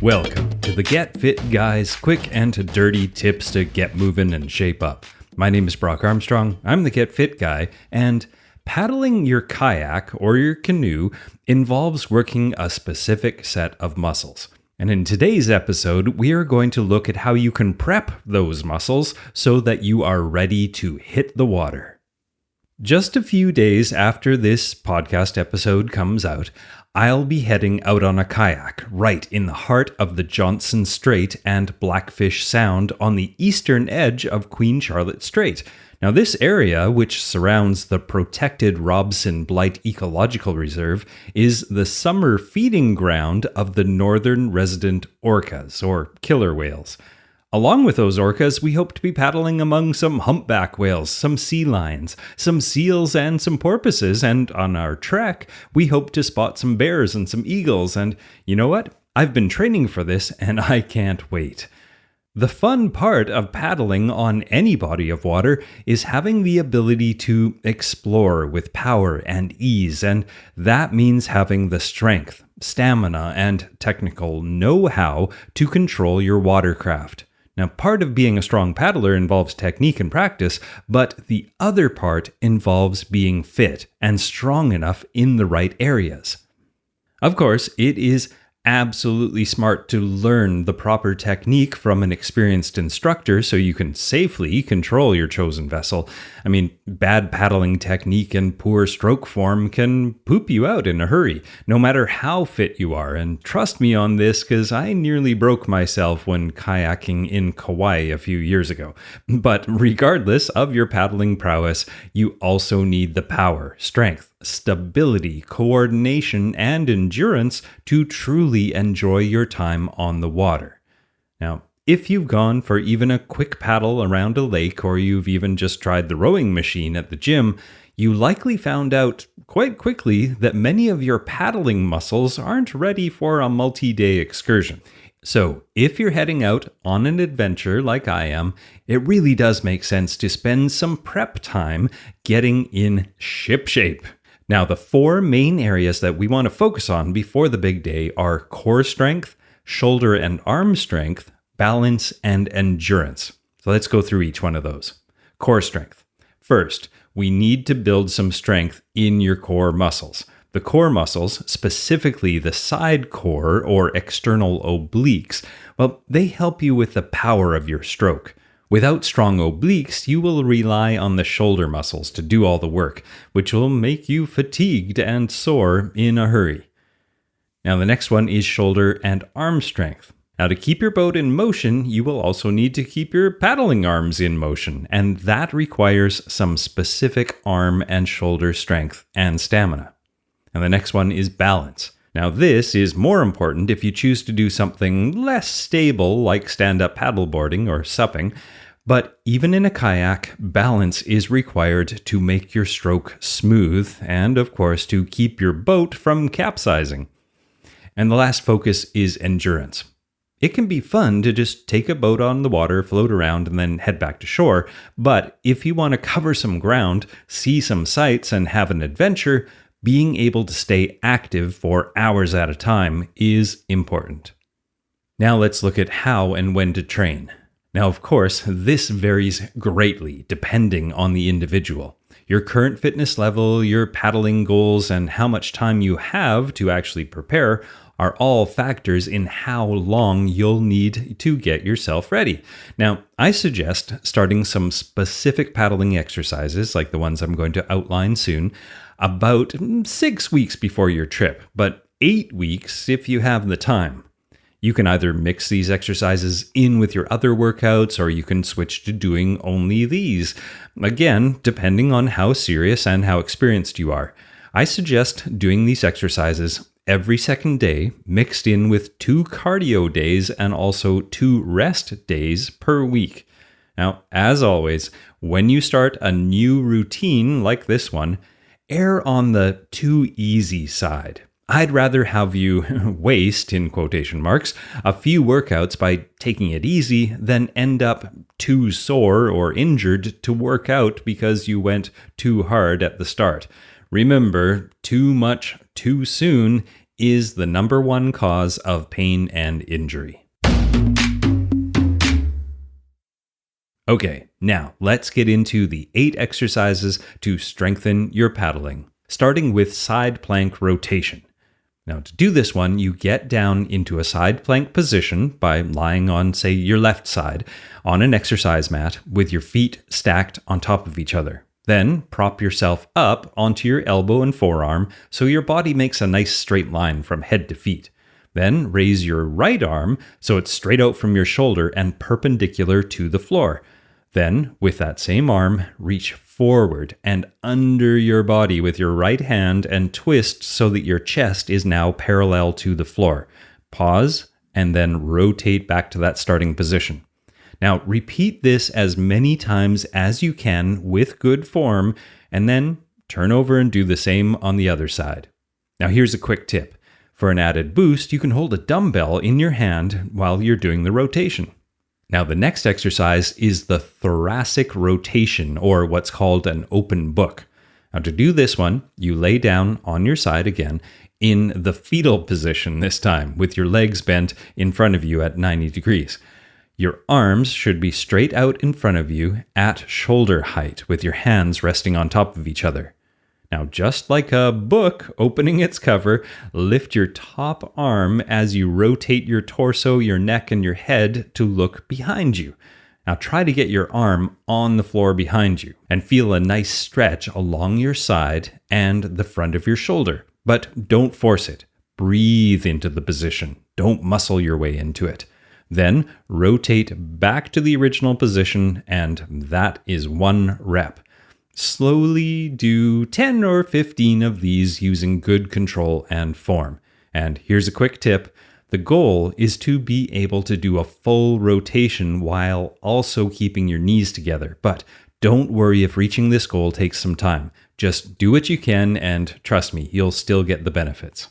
Welcome to the Get Fit Guys, quick and dirty tips to get moving and shape up. My name is Brock Armstrong, I'm the Get Fit Guy, and paddling your kayak or your canoe involves working a specific set of muscles. And in today's episode, we are going to look at how you can prep those muscles so that you are ready to hit the water. Just a few days after this podcast episode comes out, I'll be heading out on a kayak right in the heart of the Johnson Strait and Blackfish Sound on the eastern edge of Queen Charlotte Strait. Now, this area, which surrounds the protected Robson Blight Ecological Reserve, is the summer feeding ground of the northern resident orcas, or killer whales. Along with those orcas, we hope to be paddling among some humpback whales, some sea lions, some seals, and some porpoises, and on our trek, we hope to spot some bears and some eagles, and you know what? I've been training for this, and I can't wait. The fun part of paddling on any body of water is having the ability to explore with power and ease, and that means having the strength, stamina, and technical know-how to control your watercraft. Now, part of being a strong paddler involves technique and practice, but the other part involves being fit and strong enough in the right areas. Of course, it is absolutely smart to learn the proper technique from an experienced instructor so you can safely control your chosen vessel. I mean, bad paddling technique and poor stroke form can poop you out in a hurry, no matter how fit you are. And trust me on this, because I nearly broke myself when kayaking in Kauai a few years ago. But regardless of your paddling prowess, you also need the power, strength, stability, coordination, and endurance to truly enjoy your time on the water. Now, if you've gone for even a quick paddle around a lake, or you've even just tried the rowing machine at the gym, you likely found out quite quickly that many of your paddling muscles aren't ready for a multi-day excursion. So, if you're heading out on an adventure like I am, it really does make sense to spend some prep time getting in shipshape. Now, the four main areas that we want to focus on before the big day are core strength, shoulder and arm strength, balance, and endurance. So let's go through each one of those. Core strength. First, we need to build some strength in your core muscles. The core muscles, specifically the side core or external obliques, well, they help you with the power of your stroke. Without strong obliques, you will rely on the shoulder muscles to do all the work, which will make you fatigued and sore in a hurry. Now, the next one is shoulder and arm strength. Now, to keep your boat in motion, you will also need to keep your paddling arms in motion, and that requires some specific arm and shoulder strength and stamina. And the next one is balance. Now, this is more important if you choose to do something less stable like stand-up paddleboarding or supping, but even in a kayak, balance is required to make your stroke smooth and, of course, to keep your boat from capsizing. And the last focus is endurance. It can be fun to just take a boat on the water, float around, and then head back to shore, but if you want to cover some ground, see some sights, and have an adventure, being able to stay active for hours at a time is important. Now let's look at how and when to train. Now, of course, this varies greatly depending on the individual. Your current fitness level, your paddling goals, and how much time you have to actually prepare are all factors in how long you'll need to get yourself ready. Now, I suggest starting some specific paddling exercises, like the ones I'm going to outline soon, about 6 weeks before your trip, but 8 weeks if you have the time. You can either mix these exercises in with your other workouts, or you can switch to doing only these. Again, depending on how serious and how experienced you are. I suggest doing these exercises every second day, mixed in with 2 cardio days and also 2 rest days per week. Now, as always, when you start a new routine like this one, err on the too easy side. I'd rather have you waste, in quotation marks, a few workouts by taking it easy than end up too sore or injured to work out because you went too hard at the start. Remember, too much too soon is the number one cause of pain and injury. Okay, now let's get into the 8 exercises to strengthen your paddling, starting with side plank rotation. Now, to do this one, you get down into a side plank position by lying on, say, your left side on an exercise mat with your feet stacked on top of each other. Then prop yourself up onto your elbow and forearm so your body makes a nice straight line from head to feet. Then raise your right arm so it's straight out from your shoulder and perpendicular to the floor. Then, with that same arm, reach forward and under your body with your right hand and twist so that your chest is now parallel to the floor. Pause and then rotate back to that starting position. Now, repeat this as many times as you can with good form, and then turn over and do the same on the other side. Now, here's a quick tip. For an added boost, you can hold a dumbbell in your hand while you're doing the rotation. Now, the next exercise is the thoracic rotation, or what's called an open book. Now, to do this one, you lay down on your side again in the fetal position this time, with your legs bent in front of you at 90 degrees. Your arms should be straight out in front of you at shoulder height, with your hands resting on top of each other. Now, just like a book opening its cover, lift your top arm as you rotate your torso, your neck, and your head to look behind you. Now, try to get your arm on the floor behind you and feel a nice stretch along your side and the front of your shoulder. But don't force it. Breathe into the position. Don't muscle your way into it. Then rotate back to the original position, and that is 1 rep. Slowly do 10 or 15 of these using good control and form. And here's a quick tip. The goal is to be able to do a full rotation while also keeping your knees together. But don't worry if reaching this goal takes some time. Just do what you can, and trust me, you'll still get the benefits.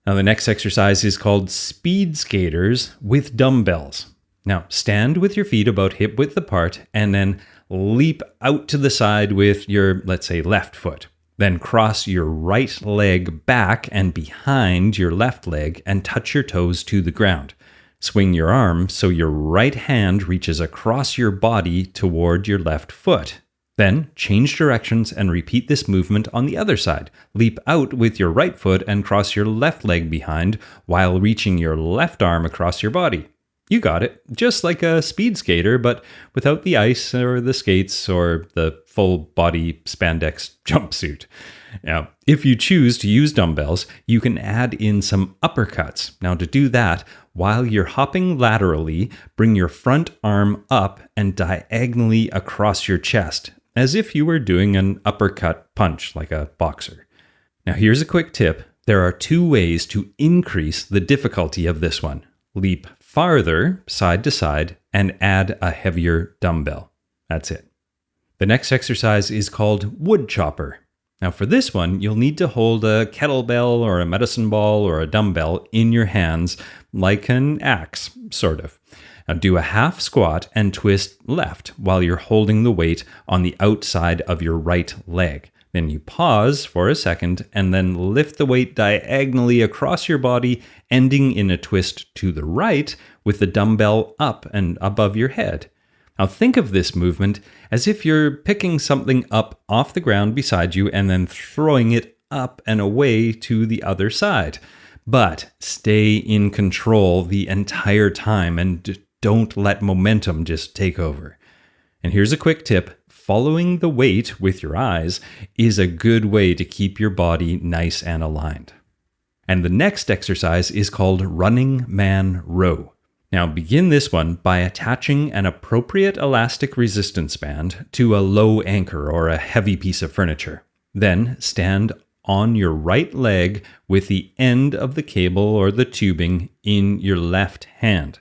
Now, the next exercise is called speed skaters with dumbbells. Now, stand with your feet about hip width apart and then leap out to the side with your, let's say, left foot. Then cross your right leg back and behind your left leg and touch your toes to the ground. Swing your arm so your right hand reaches across your body toward your left foot. Then change directions and repeat this movement on the other side. Leap out with your right foot and cross your left leg behind while reaching your left arm across your body. You got it, just like a speed skater, but without the ice or the skates or the full body spandex jumpsuit. Now, if you choose to use dumbbells, you can add in some uppercuts. Now, to do that, while you're hopping laterally, bring your front arm up and diagonally across your chest, as if you were doing an uppercut punch like a boxer. Now, here's a quick tip. There are 2 ways to increase the difficulty of this one. Leap farther, side to side, and add a heavier dumbbell. That's it. The next exercise is called wood chopper. Now, for this one, you'll need to hold a kettlebell or a medicine ball or a dumbbell in your hands like an axe, sort of. Now, do a half squat and twist left while you're holding the weight on the outside of your right leg. Then you pause for a second and then lift the weight diagonally across your body, ending in a twist to the right with the dumbbell up and above your head. Now think of this movement as if you're picking something up off the ground beside you and then throwing it up and away to the other side. But stay in control the entire time and don't let momentum just take over. And here's a quick tip. Following the weight with your eyes is a good way to keep your body nice and aligned. And the next exercise is called running man row. Now begin this one by attaching an appropriate elastic resistance band to a low anchor or a heavy piece of furniture. Then stand on your right leg with the end of the cable or the tubing in your left hand.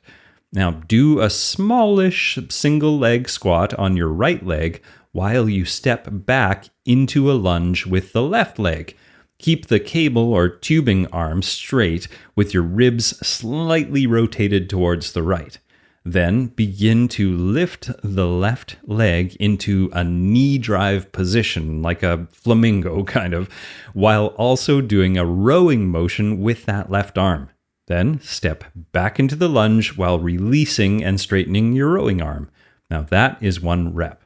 Now do a smallish single leg squat on your right leg while you step back into a lunge with the left leg. Keep the cable or tubing arm straight with your ribs slightly rotated towards the right. Then begin to lift the left leg into a knee drive position, like a flamingo kind of, while also doing a rowing motion with that left arm. Then step back into the lunge while releasing and straightening your rowing arm. Now that is 1 rep.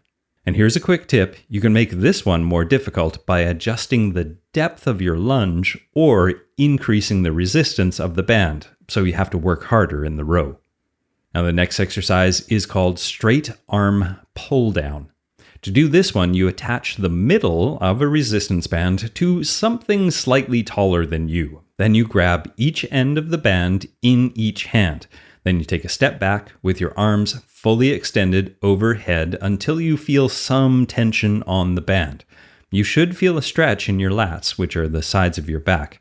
And here's a quick tip. You can make this one more difficult by adjusting the depth of your lunge or increasing the resistance of the band, so you have to work harder in the row. Now the next exercise is called straight arm pull down. To do this one, you attach the middle of a resistance band to something slightly taller than you. Then you grab each end of the band in each hand. Then you take a step back with your arms fully extended overhead until you feel some tension on the band. You should feel a stretch in your lats, which are the sides of your back.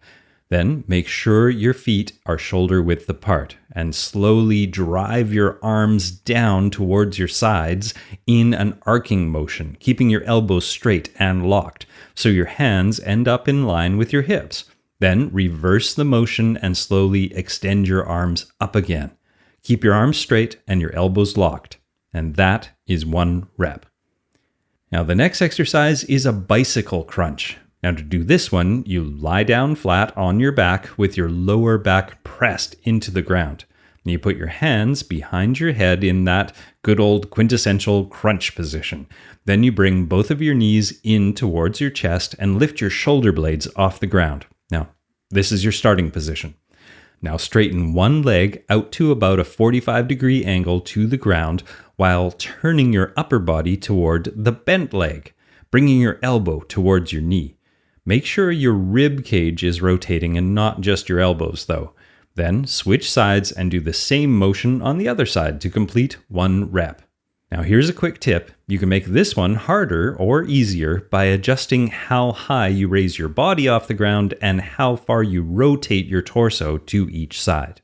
Then make sure your feet are shoulder width apart and slowly drive your arms down towards your sides in an arcing motion, keeping your elbows straight and locked so your hands end up in line with your hips. Then reverse the motion and slowly extend your arms up again. Keep your arms straight and your elbows locked. And that is 1 rep. Now the next exercise is a bicycle crunch. Now to do this one, you lie down flat on your back with your lower back pressed into the ground. You put your hands behind your head in that good old quintessential crunch position. Then you bring both of your knees in towards your chest and lift your shoulder blades off the ground. Now, this is your starting position. Now straighten one leg out to about a 45-degree angle to the ground while turning your upper body toward the bent leg, bringing your elbow towards your knee. Make sure your rib cage is rotating and not just your elbows, though. Then switch sides and do the same motion on the other side to complete 1 rep. Now here's a quick tip. You can make this one harder or easier by adjusting how high you raise your body off the ground and how far you rotate your torso to each side.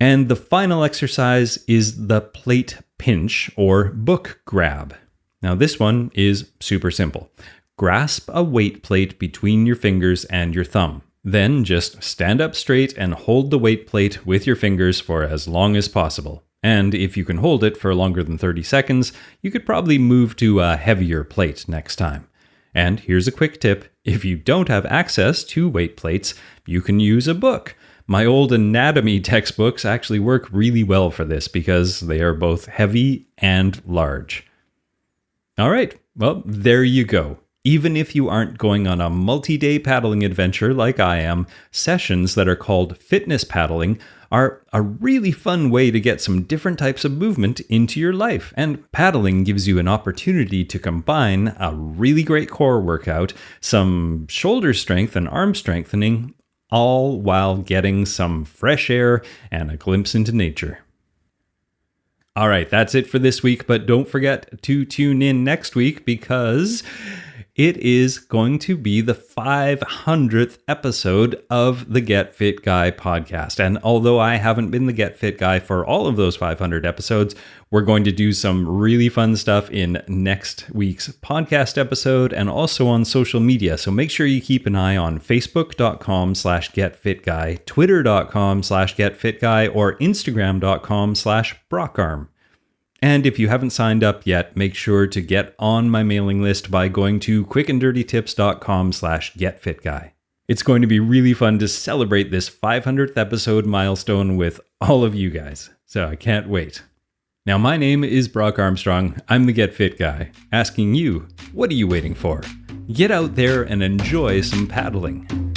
And the final exercise is the plate pinch or book grab. Now this one is super simple. Grasp a weight plate between your fingers and your thumb. Then just stand up straight and hold the weight plate with your fingers for as long as possible. And if you can hold it for longer than 30 seconds, you could probably move to a heavier plate next time. And here's a quick tip. If you don't have access to weight plates, you can use a book. My old anatomy textbooks actually work really well for this because they are both heavy and large. All right, well, there you go. Even if you aren't going on a multi-day paddling adventure like I am, sessions that are called fitness paddling are a really fun way to get some different types of movement into your life. And paddling gives you an opportunity to combine a really great core workout, some shoulder strength and arm strengthening, all while getting some fresh air and a glimpse into nature. All right, that's it for this week, but don't forget to tune in next week because it is going to be the 500th episode of the Get Fit Guy podcast. And although I haven't been the Get Fit Guy for all of those 500 episodes, we're going to do some really fun stuff in next week's podcast episode and also on social media. So make sure you keep an eye on facebook.com/getfitguy, twitter.com/getfitguy, or instagram.com/brockarm. And if you haven't signed up yet, make sure to get on my mailing list by going to quickanddirtytips.com/getfitguy. It's going to be really fun to celebrate this 500th episode milestone with all of you guys. So I can't wait. Now, my name is Brock Armstrong. I'm the Get Fit Guy, asking you, what are you waiting for? Get out there and enjoy some paddling.